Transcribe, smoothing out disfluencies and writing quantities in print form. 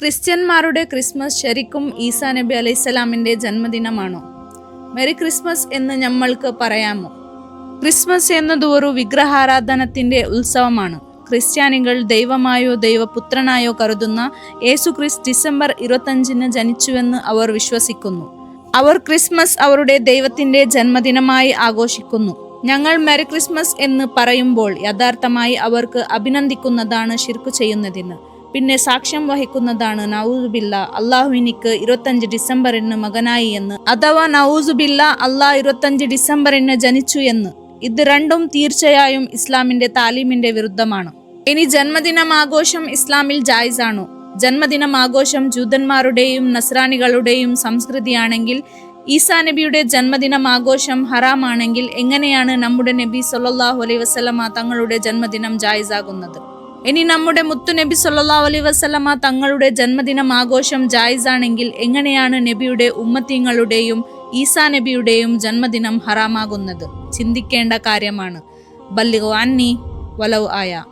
ക്രിസ്ത്യന്മാരുടെ Christmas ശരിക്കും ഈസാ നബി അലൈഹിസ്സലാമിൻ്റെ ജന്മദിനമാണോ? Merry Christmas എന്ന് നമ്മൾക്ക് പറയാമോ? ക്രിസ്മസ് എന്നത് ഒരു വിഗ്രഹാരാധനത്തിൻ്റെ ഉത്സവമാണ്. ക്രിസ്ത്യാനികൾ ദൈവമായോ ദൈവപുത്രനായോ കരുതുന്ന യേശുക്രിസ്തു ഡിസംബർ 25 ജനിച്ചുവെന്ന് അവർ വിശ്വസിക്കുന്നു. അവർ ക്രിസ്മസ് അവരുടെ ദൈവത്തിൻ്റെ ജന്മദിനമായി ആഘോഷിക്കുന്നു. ഞങ്ങൾ മെറി ക്രിസ്മസ് എന്ന് പറയുമ്പോൾ യഥാർത്ഥമായി അവർക്ക് അഭിനന്ദിക്കുന്നതാണ് ശിർക്ക് ചെയ്യുന്നതിന്, പിന്നെ സാക്ഷ്യം വഹിക്കുന്നതാണ് നഊസുബില്ല അള്ളാഹുവിനിക്ക് 25 ഡിസംബറിന് മകനായി എന്ന്, അഥവാ നഊസുബില്ല അള്ളാഹ് 25 ഡിസംബറിന് ജനിച്ചു എന്ന്. ഇത് രണ്ടും തീർച്ചയായും ഇസ്ലാമിന്റെ താലീമിന്റെ വിരുദ്ധമാണ്. ഇനി ജന്മദിനം ആഘോഷം ഇസ്ലാമിൽ ജായിസാണോ? ജന്മദിനം ആഘോഷം ജൂതന്മാരുടെയും നസ്രാനികളുടെയും സംസ്കൃതിയാണെങ്കിൽ ഈസാ നബിയുടെ ജന്മദിനം ആഘോഷം ഹറാമാണെങ്കിൽ എങ്ങനെയാണ് നമ്മുടെ നബി സല്ലല്ലാഹു അലൈഹി വസല്ലമ തങ്ങളുടെ ജന്മദിനം ജായിസാകുന്നത്? ഇനി നമ്മുടെ മുത്തു നബി സല്ലല്ലാഹു അലൈഹി വസല്ലമ തങ്ങളുടെ ജന്മദിനം ആഘോഷം ജായിസാണെങ്കിൽ എങ്ങനെയാണ് നബിയുടെ ഉമ്മത്തീങ്ങളുടെയും ഈസാ നബിയുടെയും ജന്മദിനം ഹറാമാകുന്നത്? ചിന്തിക്കേണ്ട കാര്യമാണ്. ബല്ലിഗു അന്നി വലൗ ആയ.